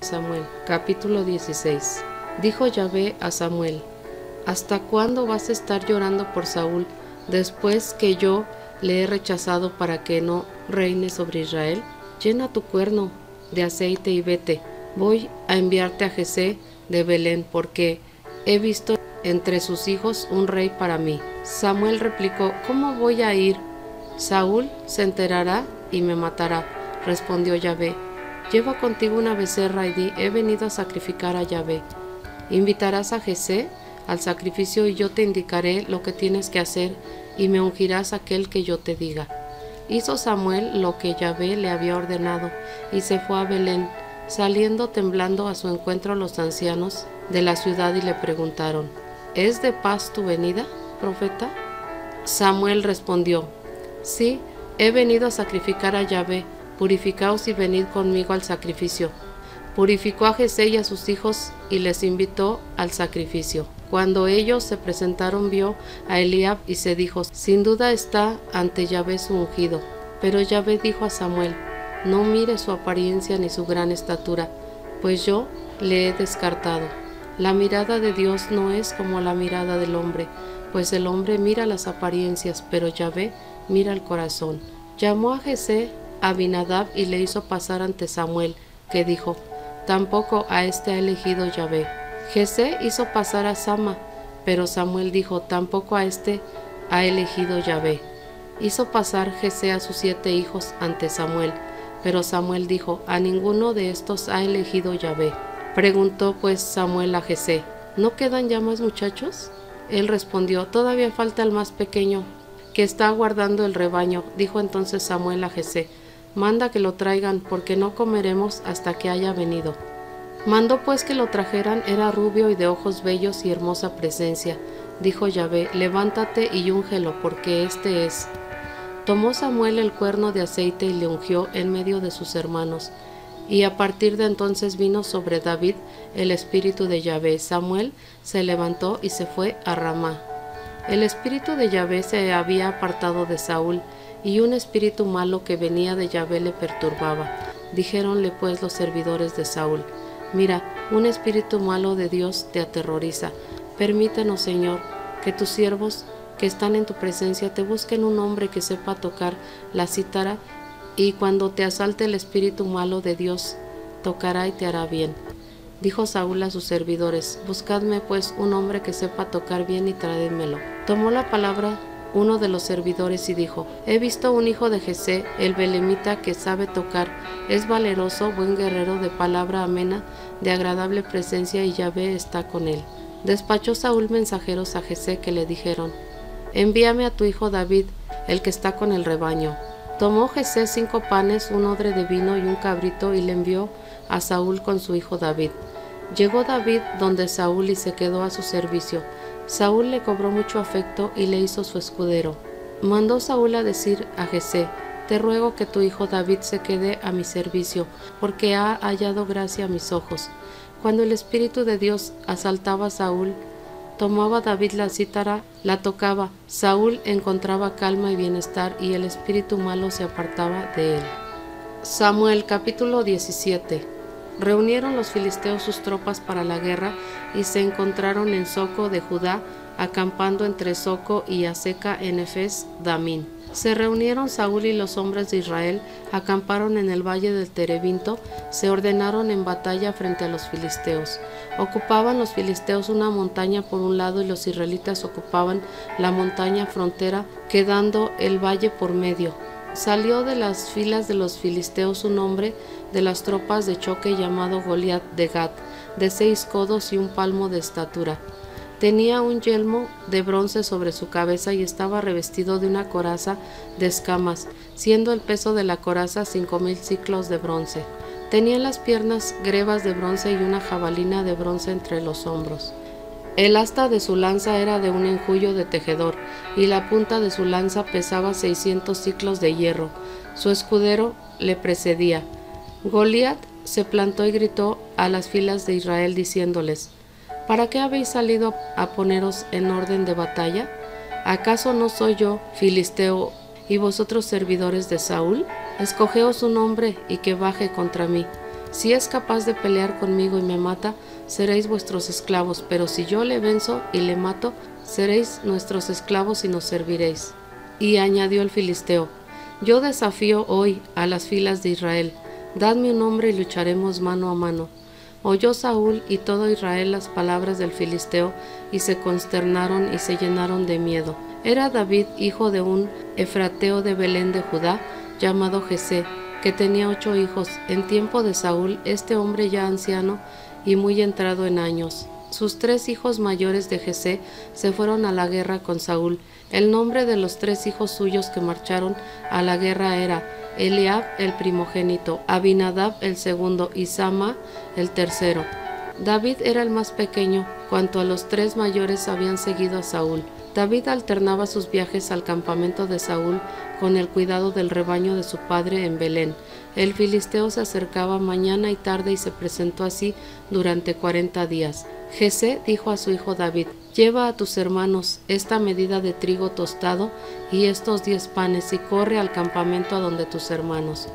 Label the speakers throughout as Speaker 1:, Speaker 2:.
Speaker 1: Samuel, capítulo 16. Dijo Yahvé a Samuel: ¿Hasta cuándo vas a estar llorando por Saúl, después que yo le he rechazado para que no reine sobre Israel? Llena tu cuerno de aceite y vete. Voy a enviarte a Jesé de Belén, porque he visto entre sus hijos un rey para mí. Samuel replicó: ¿Cómo voy a ir? Saúl se enterará y me matará. Respondió Yahvé: Lleva contigo una becerra y di: he venido a sacrificar a Yahvé. Invitarás a Jesé al sacrificio y yo te indicaré lo que tienes que hacer y me ungirás aquel que yo te diga. Hizo Samuel lo que Yahvé le había ordenado y se fue a Belén, saliendo temblando a su encuentro los ancianos de la ciudad y le preguntaron: ¿Es de paz tu venida, profeta? Samuel respondió: Sí, he venido a sacrificar a Yahvé. Purificaos y venid conmigo al sacrificio. Purificó a Jesé y a sus hijos y les invitó al sacrificio. Cuando ellos se presentaron, vio a Eliab y se dijo: sin duda está ante Yahvé su ungido. Pero Yahvé dijo a Samuel: no mire su apariencia ni su gran estatura, pues yo le he descartado. La mirada de Dios no es como la mirada del hombre, pues el hombre mira las apariencias, pero Yahvé mira el corazón. Llamó a Jesé a Abinadab y le hizo pasar ante Samuel, que dijo: tampoco a este ha elegido Yahvé. Jesé hizo pasar a Sama, pero Samuel dijo: tampoco a este ha elegido Yahvé. Hizo pasar Jesé a sus 7 hijos ante Samuel, pero Samuel dijo: a ninguno de estos ha elegido Yahvé. Preguntó pues Samuel a Jesé: ¿no quedan ya más muchachos? Él respondió: todavía falta el más pequeño, que está guardando el rebaño. Dijo entonces Samuel a Jesé: manda que lo traigan, porque no comeremos hasta que haya venido. Mandó pues que lo trajeran. Era rubio y de ojos bellos y hermosa presencia. Dijo Yahvé: levántate y úngelo, porque este es. Tomó Samuel el cuerno de aceite y le ungió en medio de sus hermanos. Y a partir de entonces vino sobre David el espíritu de Yahvé. Samuel se levantó y se fue a Ramá. El espíritu de Yahvé se había apartado de Saúl, y un espíritu malo que venía de Yahvé le perturbaba. Dijéronle pues los servidores de Saúl: mira, un espíritu malo de Dios te aterroriza. Permítenos, Señor, que tus siervos que están en tu presencia te busquen un hombre que sepa tocar la cítara, y cuando te asalte el espíritu malo de Dios, tocará y te hará bien. Dijo Saúl a sus servidores: buscadme pues un hombre que sepa tocar bien y traédmelo. Tomó la palabra uno de los servidores y dijo: he visto un hijo de Jesé, el belemita, que sabe tocar, es valeroso, buen guerrero, de palabra amena, de agradable presencia, y Yahvé está con él. Despachó Saúl mensajeros a Jesé que le dijeron: envíame a tu hijo David, el que está con el rebaño. Tomó Jesé 5 panes, un odre de vino y un cabrito, y le envió a Saúl con su hijo David. Llegó David donde Saúl y se quedó a su servicio. Saúl le cobró mucho afecto y le hizo su escudero. Mandó Saúl a decir a Jesé: te ruego que tu hijo David se quede a mi servicio, porque ha hallado gracia a mis ojos. Cuando el Espíritu de Dios asaltaba a Saúl, tomaba David la cítara, la tocaba. Saúl encontraba calma y bienestar, y el espíritu malo se apartaba de él. Samuel capítulo 17. Reunieron los filisteos sus tropas para la guerra y se encontraron en Soco de Judá, acampando entre Soco y Aseca en Efes Damín. Se reunieron Saúl y los hombres de Israel, acamparon en el valle del Terebinto, se ordenaron en batalla frente a los filisteos. Ocupaban los filisteos una montaña por un lado y los israelitas ocupaban la montaña frontera, quedando el valle por medio. Salió de las filas de los filisteos un hombre de las tropas de choque llamado Goliat de Gat, de 6 codos y un palmo de estatura. Tenía un yelmo de bronce sobre su cabeza y estaba revestido de una coraza de escamas, siendo el peso de la coraza 5000 siclos de bronce. Tenía en las piernas grebas de bronce y una jabalina de bronce entre los hombros. El asta de su lanza era de un enjullo de tejedor, y la punta de su lanza pesaba 600 siclos de hierro. Su escudero le precedía. Goliat se plantó y gritó a las filas de Israel diciéndoles: ¿para qué habéis salido a poneros en orden de batalla? ¿Acaso no soy yo filisteo y vosotros servidores de Saúl? Escogeos un hombre y que baje contra mí. Si es capaz de pelear conmigo y me mata, seréis vuestros esclavos, pero si yo le venzo y le mato, seréis nuestros esclavos y nos serviréis. Y añadió el filisteo: yo desafío hoy a las filas de Israel, dadme un hombre y lucharemos mano a mano. Oyó Saúl y todo Israel las palabras del filisteo, y se consternaron y se llenaron de miedo. Era David hijo de un efrateo de Belén de Judá, llamado Jesé, que tenía 8 hijos. En tiempo de Saúl, este hombre ya anciano y muy entrado en años. Sus 3 hijos mayores de Jesé se fueron a la guerra con Saúl. El nombre de los 3 hijos suyos que marcharon a la guerra era Eliab el primogénito, Abinadab el segundo y Sama el tercero. David era el más pequeño, cuanto a los 3 mayores habían seguido a Saúl. David alternaba sus viajes al campamento de Saúl con el cuidado del rebaño de su padre en Belén. El filisteo se acercaba mañana y tarde y se presentó así durante 40 días. Jesé dijo a su hijo David: lleva a tus hermanos esta medida de trigo tostado y estos 10 panes y corre al campamento a donde tus hermanos.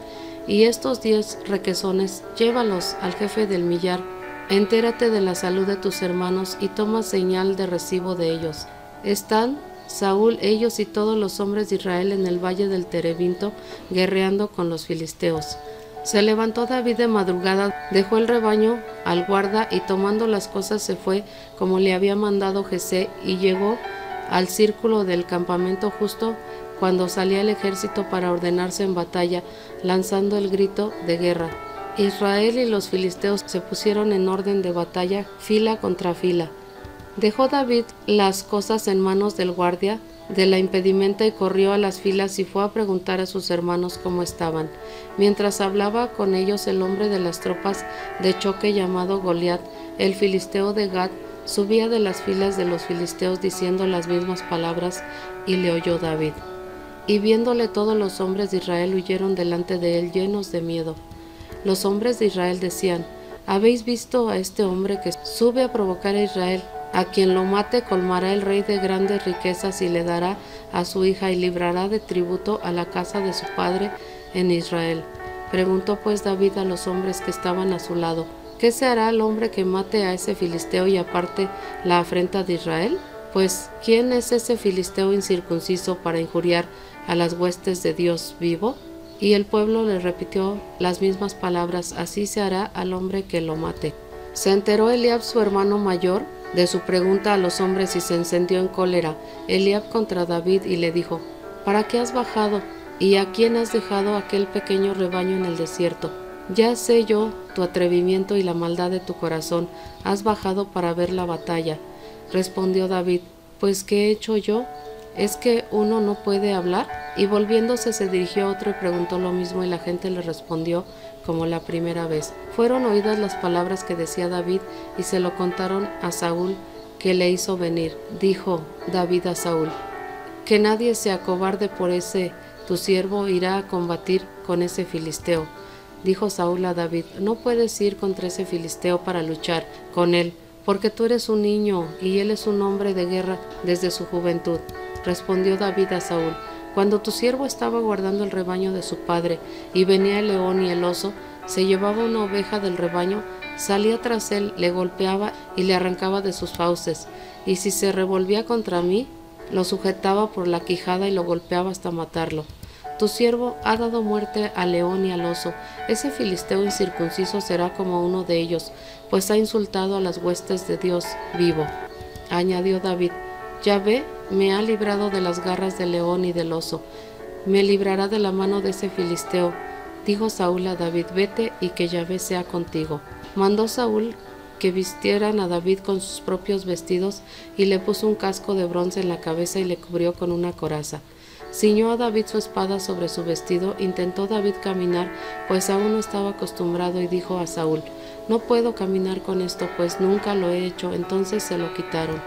Speaker 1: Y estos 10 requesones llévalos al jefe del millar. Entérate de la salud de tus hermanos y toma señal de recibo de ellos. Están Saúl, ellos y todos los hombres de Israel en el valle del Terebinto, guerreando con los filisteos. Se levantó David de madrugada, dejó el rebaño al guarda y tomando las cosas se fue como le había mandado Jesé, y llegó al círculo del campamento justo cuando salía el ejército para ordenarse en batalla, lanzando el grito de guerra. Israel y los filisteos se pusieron en orden de batalla, fila contra fila. Dejó David las cosas en manos del guardia de la impedimenta y corrió a las filas y fue a preguntar a sus hermanos cómo estaban. Mientras hablaba con ellos, el hombre de las tropas de choque llamado Goliat, el filisteo de Gat, subía de las filas de los filisteos diciendo las mismas palabras, y le oyó David. Y viéndole todos los hombres de Israel huyeron delante de él llenos de miedo. Los hombres de Israel decían: ¿habéis visto a este hombre que sube a provocar a Israel? A quien lo mate colmará el rey de grandes riquezas y le dará a su hija y librará de tributo a la casa de su padre en Israel. Preguntó pues David a los hombres que estaban a su lado: ¿qué se hará al hombre que mate a ese filisteo y aparte la afrenta de Israel? Pues, ¿quién es ese filisteo incircunciso para injuriar a las huestes de Dios vivo? Y el pueblo le repitió las mismas palabras: así se hará al hombre que lo mate. Se enteró Eliab, su hermano mayor, de su pregunta a los hombres y se encendió en cólera Eliab contra David y le dijo: ¿para qué has bajado? ¿Y a quién has dejado aquel pequeño rebaño en el desierto? Ya sé yo tu atrevimiento y la maldad de tu corazón. Has bajado para ver la batalla. Respondió David: ¿pues qué he hecho yo? ¿Es que uno no puede hablar? Y volviéndose se dirigió a otro y preguntó lo mismo, y la gente le respondió como la primera vez. Fueron oídas las palabras que decía David y se lo contaron a Saúl, que le hizo venir. Dijo David a Saúl: que nadie se acobarde, por ese tu siervo irá a combatir con ese filisteo. Dijo Saúl a David: no puedes ir contra ese filisteo para luchar con él, porque tú eres un niño y él es un hombre de guerra desde su juventud. Respondió David a Saúl: cuando tu siervo estaba guardando el rebaño de su padre, y venía el león y el oso, se llevaba una oveja del rebaño, salía tras él, le golpeaba y le arrancaba de sus fauces, y si se revolvía contra mí, lo sujetaba por la quijada y lo golpeaba hasta matarlo. Tu siervo ha dado muerte al león y al oso. Ese filisteo incircunciso será como uno de ellos, pues ha insultado a las huestes de Dios vivo. Añadió David: Yahvé me ha librado de las garras del león y del oso, me librará de la mano de ese filisteo. Dijo Saúl a David: vete y que Yahvé sea contigo. Mandó Saúl que vistieran a David con sus propios vestidos y le puso un casco de bronce en la cabeza y le cubrió con una coraza. Ciñó a David su espada sobre su vestido. Intentó David caminar, pues aún no estaba acostumbrado, y dijo a Saúl: no puedo caminar con esto, pues nunca lo he hecho. Entonces se lo quitaron.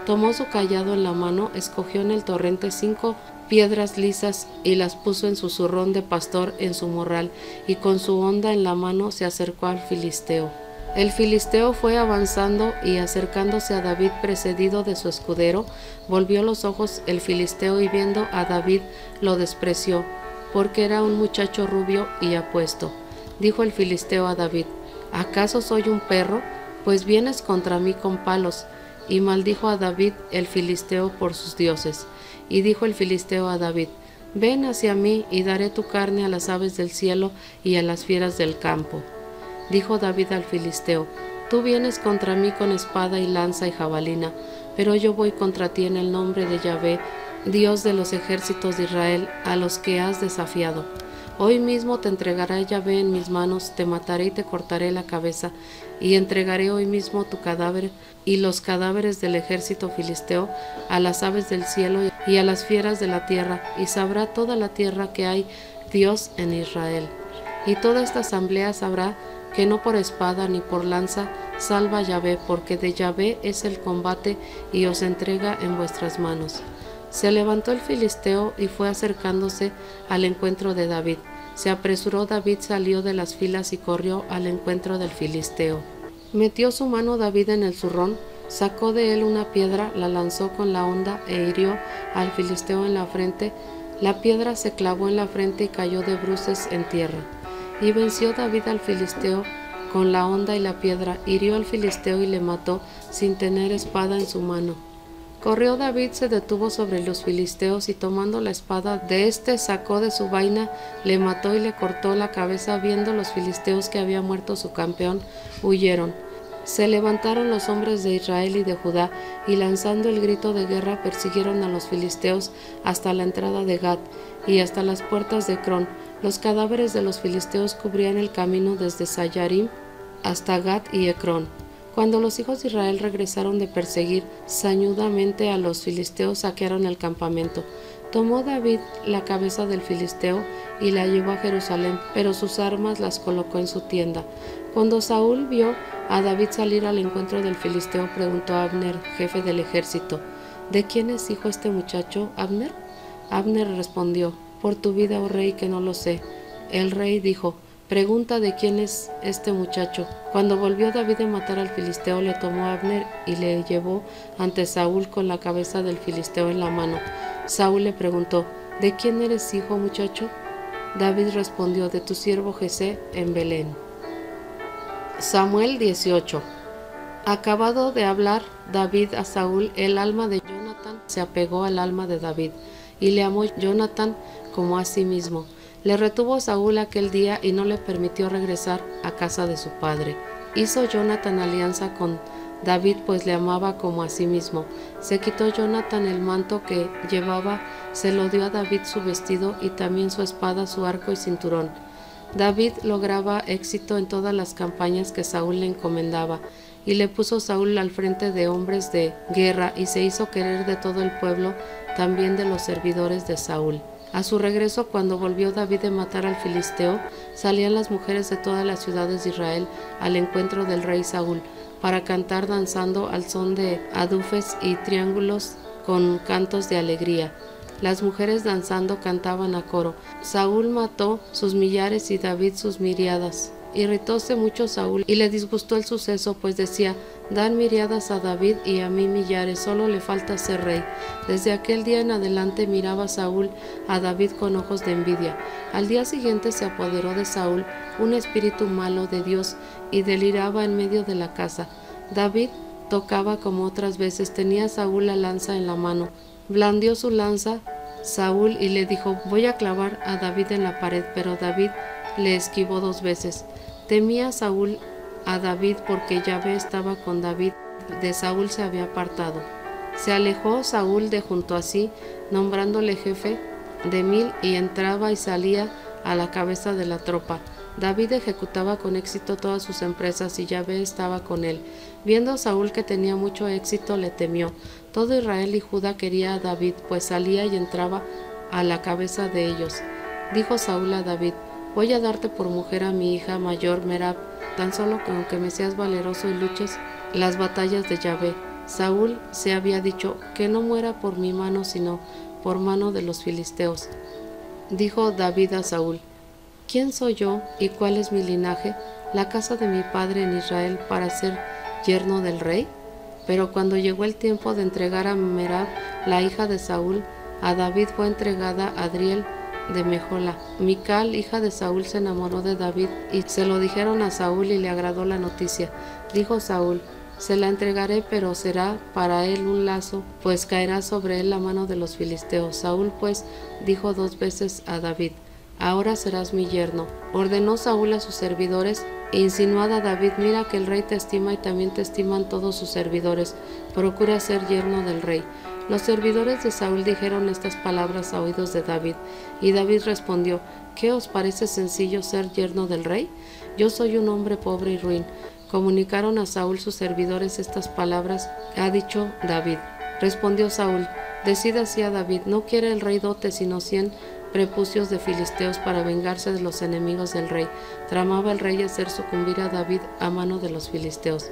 Speaker 1: Tomó su cayado en la mano, escogió en el torrente 5 piedras lisas y las puso en su zurrón de pastor en su morral, y con su honda en la mano se acercó al filisteo. El filisteo fue avanzando y acercándose a David precedido de su escudero. Volvió los ojos el filisteo y viendo a David lo despreció, porque era un muchacho rubio y apuesto. Dijo el filisteo a David: ¿Acaso soy un perro? Pues vienes contra mí con palos. Y maldijo a David el filisteo por sus dioses. Y dijo el filisteo a David: Ven hacia mí, y daré tu carne a las aves del cielo y a las fieras del campo. Dijo David al filisteo: Tú vienes contra mí con espada y lanza y jabalina, pero yo voy contra ti en el nombre de Yahvé, Dios de los ejércitos de Israel, a los que has desafiado. Hoy mismo te entregará Yahvé en mis manos, te mataré y te cortaré la cabeza, y entregaré hoy mismo tu cadáver y los cadáveres del ejército filisteo a las aves del cielo y a las fieras de la tierra, y sabrá toda la tierra que hay Dios en Israel. Y toda esta asamblea sabrá que no por espada ni por lanza salva Yahvé, porque de Yahvé es el combate y os entrega en vuestras manos. Se levantó el filisteo y fue acercándose al encuentro de David. Se apresuró David, salió de las filas y corrió al encuentro del filisteo. Metió su mano David en el zurrón, sacó de él una piedra, la lanzó con la honda e hirió al filisteo en la frente. La piedra se clavó en la frente y cayó de bruces en tierra. Y venció David al filisteo con la honda y la piedra, hirió al filisteo y le mató sin tener espada en su mano. Corrió David, se detuvo sobre los filisteos y tomando la espada de éste sacó de su vaina, le mató y le cortó la cabeza. Viendo los filisteos que había muerto su campeón, huyeron. Se levantaron los hombres de Israel y de Judá, y lanzando el grito de guerra persiguieron a los filisteos hasta la entrada de Gat y hasta las puertas de Ecrón. Los cadáveres de los filisteos cubrían el camino desde Sayarim hasta Gat y Ecrón. Cuando los hijos de Israel regresaron de perseguir sañudamente a los filisteos, saquearon el campamento. Tomó David la cabeza del filisteo y la llevó a Jerusalén, pero sus armas las colocó en su tienda. Cuando Saúl vio a David salir al encuentro del filisteo, preguntó a Abner, jefe del ejército: ¿De quién es hijo este muchacho, Abner? Abner respondió: Por tu vida, oh rey, que no lo sé. El rey dijo: Pregunta de quién es este muchacho. Cuando volvió David de matar al filisteo, le tomó a Abner y le llevó ante Saúl con la cabeza del filisteo en la mano. Saúl le preguntó: ¿De quién eres hijo, muchacho? David respondió: De tu siervo Jesé en Belén. Samuel 18. Acabado de hablar David a Saúl, el alma de Jonatán se apegó al alma de David, y le amó Jonatán como a sí mismo. Le retuvo Saúl aquel día y no le permitió regresar a casa de su padre. Hizo Jonatán alianza con David, pues le amaba como a sí mismo. Se quitó Jonatán el manto que llevaba, se lo dio a David su vestido y también su espada, su arco y cinturón. David lograba éxito en todas las campañas que Saúl le encomendaba, y le puso Saúl al frente de hombres de guerra, y se hizo querer de todo el pueblo, también de los servidores de Saúl. A su regreso, cuando volvió David de matar al filisteo, salían las mujeres de todas las ciudades de Israel al encuentro del rey Saúl, para cantar danzando al son de adufes y triángulos con cantos de alegría. Las mujeres danzando cantaban a coro: Saúl mató sus millares y David sus miriadas. Irritóse mucho Saúl y le disgustó el suceso, pues decía: Dan miriadas a David y a mí millares, solo le falta ser rey. Desde aquel día en adelante miraba Saúl a David con ojos de envidia. Al día siguiente se apoderó de Saúl un espíritu malo de Dios y deliraba en medio de la casa. David tocaba como otras veces, tenía Saúl la lanza en la mano. Blandió su lanza Saúl y le dijo: Voy a clavar a David en la pared, pero David le esquivó 2 veces. Temía Saúl a David porque Yahvé estaba con David, de Saúl se había apartado. Se alejó Saúl de junto a sí, nombrándole jefe de 1000, y entraba y salía a la cabeza de la tropa. David ejecutaba con éxito todas sus empresas y Yahvé estaba con él. Viendo Saúl que tenía mucho éxito, le temió. Todo Israel y Judá quería a David, pues salía y entraba a la cabeza de ellos. Dijo Saúl a David: Voy a darte por mujer a mi hija mayor Merab, tan solo con que me seas valeroso y luches las batallas de Yahvé. Saúl se había dicho: que no muera por mi mano, sino por mano de los filisteos. Dijo David a Saúl: ¿Quién soy yo y cuál es mi linaje, la casa de mi padre en Israel, para ser yerno del rey? Pero cuando llegó el tiempo de entregar a Merab, la hija de Saúl, a David fue entregada Adriel, de Mejola. Mical, hija de Saúl, se enamoró de David y se lo dijeron a Saúl y le agradó la noticia. Dijo Saúl: se la entregaré, pero será para él un lazo, pues caerá sobre él la mano de los filisteos. Saúl pues dijo 2 veces a David: ahora serás mi yerno. Ordenó Saúl a sus servidores e insinuado a David: mira que el rey te estima y también te estiman todos sus servidores. Procura ser yerno del rey. Los servidores de Saúl dijeron estas palabras a oídos de David, y David respondió: ¿qué os parece sencillo ser yerno del rey? Yo soy un hombre pobre y ruin. Comunicaron a Saúl sus servidores estas palabras que ha dicho David. Respondió Saúl: decid así a David: no quiere el rey dote, sino 100 prepucios de filisteos para vengarse de los enemigos del rey. Tramaba el rey hacer sucumbir a David a mano de los filisteos.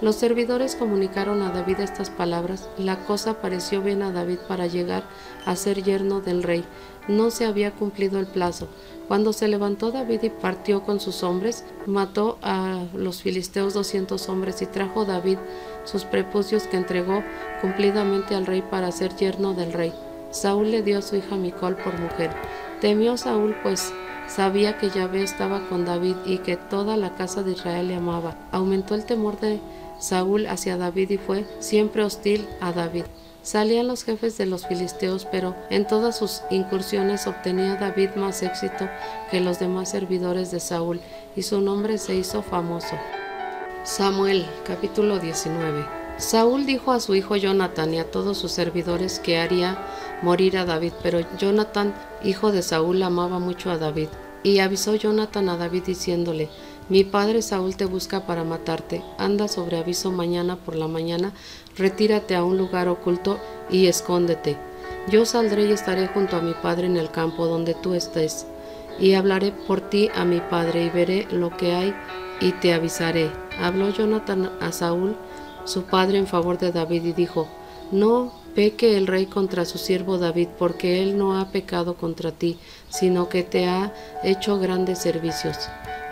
Speaker 1: Los servidores comunicaron a David estas palabras. La cosa pareció bien a David para llegar a ser yerno del rey. No se había cumplido el plazo. Cuando se levantó David y partió con sus hombres, mató a los filisteos 200 hombres y trajo David sus prepucios que entregó cumplidamente al rey para ser yerno del rey. Saúl le dio a su hija Mical por mujer. Temió Saúl, pues sabía que Yahvé estaba con David y que toda la casa de Israel le amaba. Aumentó el temor de Saúl hacia David y fue siempre hostil a David. Salían los jefes de los filisteos, pero en todas sus incursiones obtenía David más éxito que los demás servidores de Saúl, y su nombre se hizo famoso. Samuel, capítulo 19. Saúl dijo a su hijo Jonatán y a todos sus servidores que haría morir a David, pero Jonatán, hijo de Saúl, amaba mucho a David. Y avisó Jonatán a David diciéndole: mi padre Saúl te busca para matarte. Anda sobre aviso mañana por la mañana, retírate a un lugar oculto y escóndete. Yo saldré y estaré junto a mi padre en el campo donde tú estés, y hablaré por ti a mi padre y veré lo que hay y te avisaré. Habló Jonatán a Saúl, su padre, en favor de David y dijo: no peque el rey contra su siervo David, porque él no ha pecado contra ti, sino que te ha hecho grandes servicios.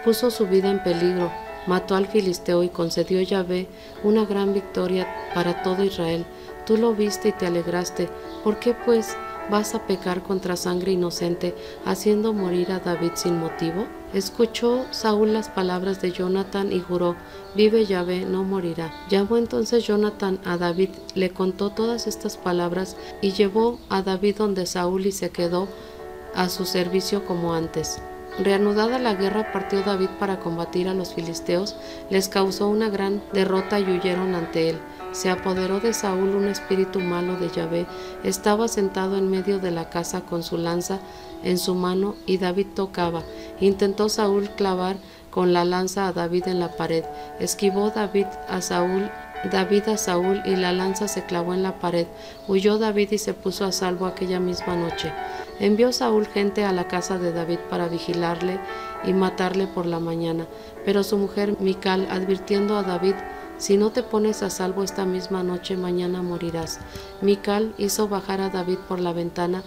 Speaker 1: Puso su vida en peligro, mató al filisteo y concedió Yahvé una gran victoria para todo Israel. Tú lo viste y te alegraste. ¿Por qué pues vas a pecar contra sangre inocente, haciendo morir a David sin motivo? Escuchó Saúl las palabras de Jonatán y juró: vive Yahvé, no morirá. Llamó entonces Jonatán a David, le contó todas estas palabras y llevó a David donde Saúl y se quedó a su servicio como antes. Reanudada la guerra, partió David para combatir a los filisteos, les causó una gran derrota y huyeron ante él. Se apoderó de Saúl un espíritu malo de Yahvé. Estaba sentado en medio de la casa con su lanza en su mano y David tocaba. Intentó Saúl clavar con la lanza a David en la pared. Esquivó David a Saúl y la lanza se clavó en la pared. Huyó David y se puso a salvo aquella misma noche. Envió Saúl gente a la casa de David para vigilarle y matarle por la mañana. Pero su mujer Mical, advirtiendo a David: si no te pones a salvo esta misma noche, mañana morirás. Mical hizo bajar a David por la ventana.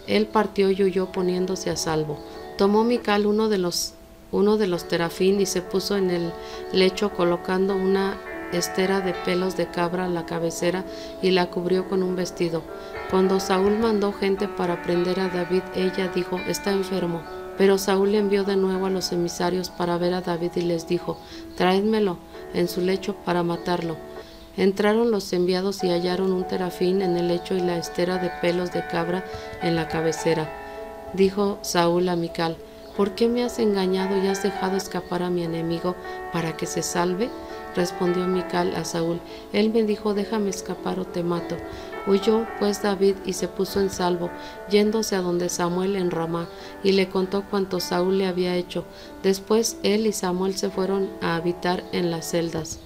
Speaker 1: Él partió y huyó poniéndose a salvo. Tomó Mical uno de los terafín y se puso en el lecho, colocando una estera de pelos de cabra a la cabecera y la cubrió con un vestido. Cuando Saúl mandó gente para prender a David, ella dijo: está enfermo. Pero Saúl envió de nuevo a los emisarios para ver a David y les dijo: traédmelo en su lecho para matarlo. Entraron los enviados y hallaron un terafín en el lecho y la estera de pelos de cabra en la cabecera. Dijo Saúl a Mical: ¿por qué me has engañado y has dejado escapar a mi enemigo para que se salve? Respondió Mical a Saúl: él me dijo: déjame escapar o te mato. Huyó pues David y se puso en salvo, yéndose a donde Samuel en Ramá, y le contó cuanto Saúl le había hecho. Después él y Samuel se fueron a habitar en las celdas.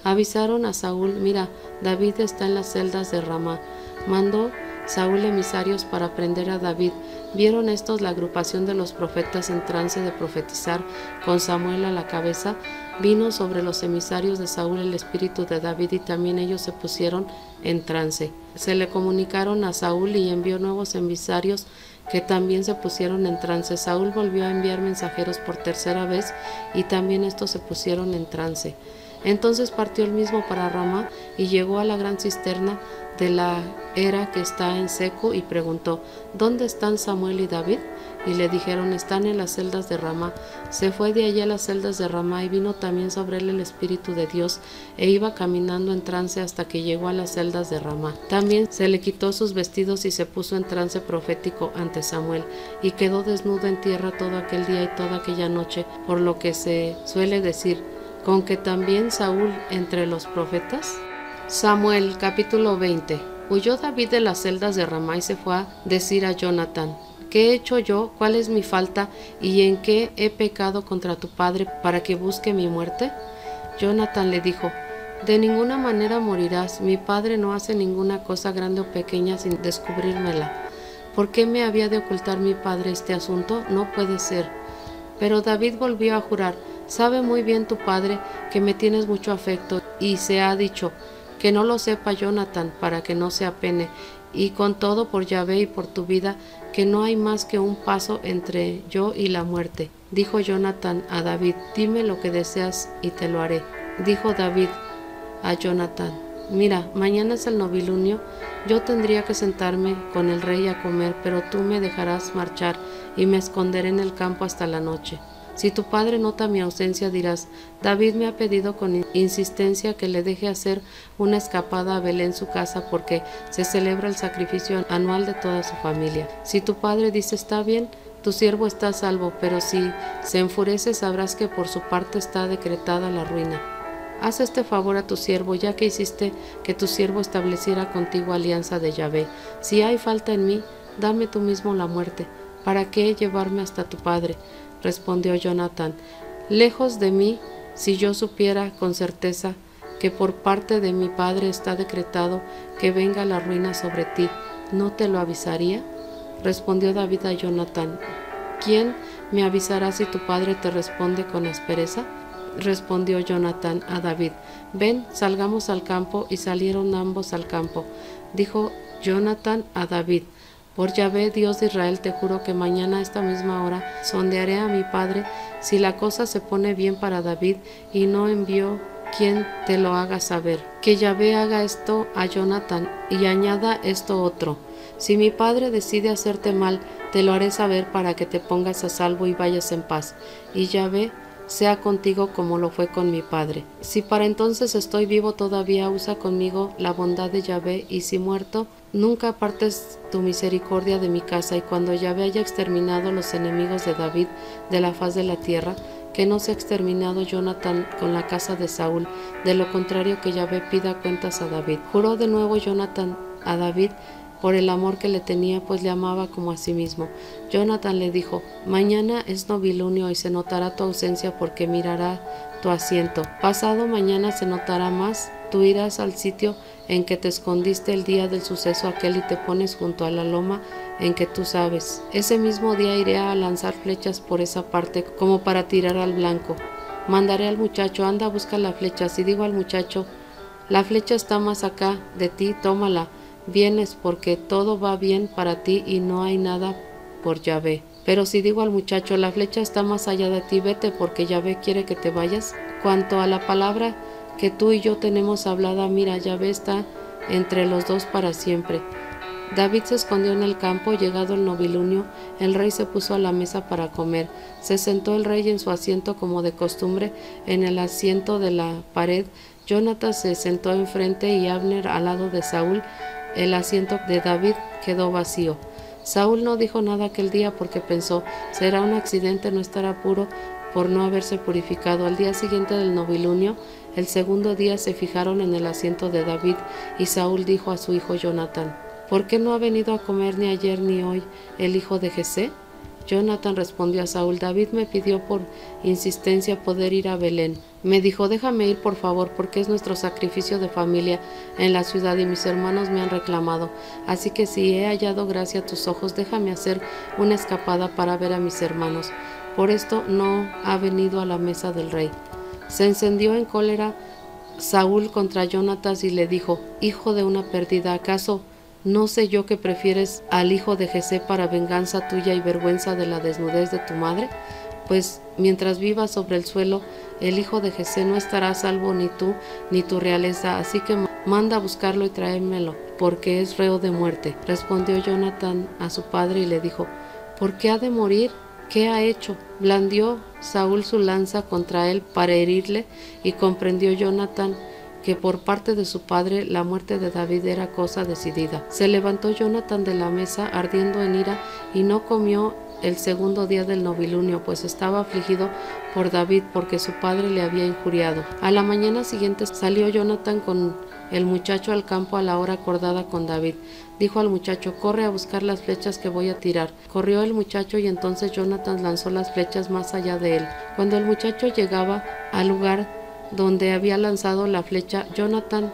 Speaker 1: Avisaron a Saúl: mira, David está en las celdas de Ramá. Mandó Saúl emisarios para prender a David. Vieron estos la agrupación de los profetas en trance de profetizar, con Samuel a la cabeza. Vino sobre los emisarios de Saúl el espíritu de David y también ellos se pusieron en trance. Se le comunicaron a Saúl y envió nuevos emisarios que también se pusieron en trance. Saúl volvió a enviar mensajeros por tercera vez y también estos se pusieron en trance. Entonces partió él mismo para Ramá y llegó a la gran cisterna de la era que está en seco y preguntó: ¿dónde están Samuel y David? y le dijeron: están en las celdas de Ramá. Se fue de allí a las celdas de Ramá, y vino también sobre él el Espíritu de Dios, e iba caminando en trance hasta que llegó a las celdas de Ramá. También se le quitó sus vestidos y se puso en trance profético ante Samuel, y quedó desnudo en tierra todo aquel día y toda aquella noche, por lo que se suele decir: ¿con que también Saúl entre los profetas? Samuel capítulo 20. Huyó David de las celdas de Ramá y se fue a decir a Jonatán: ¿qué he hecho yo? ¿Cuál es mi falta? ¿Y en qué he pecado contra tu padre para que busque mi muerte? Jonatán le dijo: de ninguna manera morirás. Mi padre no hace ninguna cosa grande o pequeña sin descubrírmela. ¿Por qué me había de ocultar mi padre este asunto? No puede ser. Pero David volvió a jurar: sabe muy bien tu padre que me tienes mucho afecto, y se ha dicho: que no lo sepa Jonatán, para que no se apene, y con todo, por Yahvé y por tu vida, que no hay más que un paso entre yo y la muerte. Dijo Jonatán a David: dime lo que deseas y te lo haré. Dijo David a Jonatán: mira, mañana es el novilunio. Yo tendría que sentarme con el rey a comer, pero tú me dejarás marchar y me esconderé en el campo hasta la noche. Si tu padre nota mi ausencia, dirás: David me ha pedido con insistencia que le deje hacer una escapada a Belén, su casa, porque se celebra el sacrificio anual de toda su familia. Si tu padre dice: está bien, tu siervo está a salvo, pero si se enfurece, sabrás que por su parte está decretada la ruina. Haz este favor a tu siervo, ya que hiciste que tu siervo estableciera contigo alianza de Yahvé. Si hay falta en mí, dame tú mismo la muerte. ¿Para qué llevarme hasta tu padre? Respondió Jonatán: lejos de mí, si yo supiera con certeza que por parte de mi padre está decretado que venga la ruina sobre ti, ¿no te lo avisaría? Respondió David a Jonatán: ¿quién me avisará si tu padre te responde con aspereza? Respondió Jonatán a David: ven, salgamos al campo. Y salieron ambos al campo. Dijo Jonatán a David: por Yahvé, Dios de Israel, te juro que mañana a esta misma hora sondearé a mi padre si la cosa se pone bien para David, y no envío quien te lo haga saber. Que Yahvé haga esto a Jonatán y añada esto otro: si mi padre decide hacerte mal, te lo haré saber para que te pongas a salvo y vayas en paz, y Yahvé sea contigo como lo fue con mi padre. Si para entonces estoy vivo todavía, usa conmigo la bondad de Yahvé, y si muerto, nunca apartes tu misericordia de mi casa. Y cuando Yahvé haya exterminado los enemigos de David de la faz de la tierra, que no sea exterminado Jonatán con la casa de Saúl. De lo contrario, que Yahvé pida cuentas a David. Juró de nuevo Jonatán a David por el amor que le tenía, pues le amaba como a sí mismo. Jonatán le dijo: mañana es novilunio y se notará tu ausencia, porque mirará tu asiento. Pasado mañana se notará más. Tú irás al sitio en que te escondiste el día del suceso aquel y te pones junto a la loma en que tú sabes. Ese mismo día iré a lanzar flechas por esa parte, como para tirar al blanco. Mandaré al muchacho: anda, busca la flecha. Si digo al muchacho: la flecha está más acá de ti, tómala, vienes, porque todo va bien para ti y no hay nada por Yahvé. Pero si digo al muchacho: la flecha está más allá de ti, vete, porque Yahvé quiere que te vayas. Cuanto a la palabra que tú y yo tenemos hablada, mira, Yahvé está entre los dos para siempre. David se escondió en el campo. Llegado el novilunio, el rey se puso a la mesa para comer. Se sentó el rey en su asiento como de costumbre, en el asiento de la pared. Jonatán se sentó enfrente y Abner al lado de Saúl. El asiento de David quedó vacío. Saúl no dijo nada aquel día, porque pensó: será un accidente no estar a puro por no haberse purificado. Al día siguiente del novilunio, el segundo día, se fijaron en el asiento de David, y Saúl dijo a su hijo Jonatán: ¿por qué no ha venido a comer ni ayer ni hoy el hijo de Jesé? Jonatán respondió a Saúl: David me pidió por insistencia poder ir a Belén. Me dijo: déjame ir, por favor, porque es nuestro sacrificio de familia en la ciudad y mis hermanos me han reclamado. Así que si he hallado gracia a tus ojos, déjame hacer una escapada para ver a mis hermanos. Por esto no ha venido a la mesa del rey. Se encendió en cólera Saúl contra Jonatán y le dijo: hijo de una perdida, ¿acaso no sé yo que prefieres al hijo de Jesé para venganza tuya y vergüenza de la desnudez de tu madre? Pues mientras vivas sobre el suelo, el hijo de Jesé no estará a salvo, ni tú ni tu realeza, así que manda a buscarlo y tráemelo, porque es reo de muerte. Respondió Jonatán a su padre y le dijo: ¿Por qué ha de morir? ¿Qué ha hecho? Blandió Saúl su lanza contra él para herirle, y comprendió Jonatán que por parte de su padre la muerte de David era cosa decidida. Se levantó Jonatán de la mesa ardiendo en ira y no comió el segundo día del novilunio, pues estaba afligido por David, porque su padre le había injuriado. A la mañana siguiente salió Jonatán con el muchacho al campo a la hora acordada con David. Dijo al muchacho: corre a buscar las flechas que voy a tirar. Corrió el muchacho, y entonces Jonatán lanzó las flechas más allá de él. Cuando el muchacho llegaba al lugar donde había lanzado la flecha, Jonatán,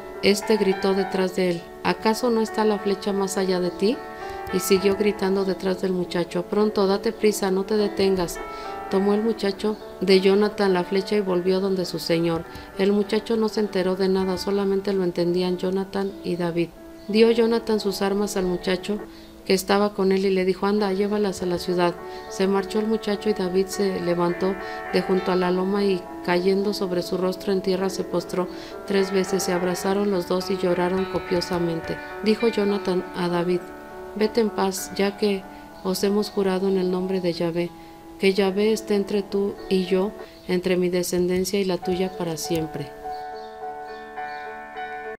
Speaker 1: gritó detrás de él: ¿acaso no está la flecha más allá de ti? Y siguió gritando detrás del muchacho: pronto, date prisa, no te detengas. Tomó el muchacho de Jonatán la flecha y volvió donde su señor. El muchacho no se enteró de nada, solamente lo entendían Jonatán y David. Dio Jonatán sus armas al muchacho que estaba con él y le dijo: anda, llévalas a la ciudad. Se marchó el muchacho, y David se levantó de junto a la loma y, cayendo sobre su rostro en tierra, se postró 3 veces. Se abrazaron los dos y lloraron copiosamente. Dijo Jonatán a David: vete en paz, ya que os hemos jurado en el nombre de Yahvé, que Yahvé esté entre tú y yo, entre mi descendencia y la tuya para siempre.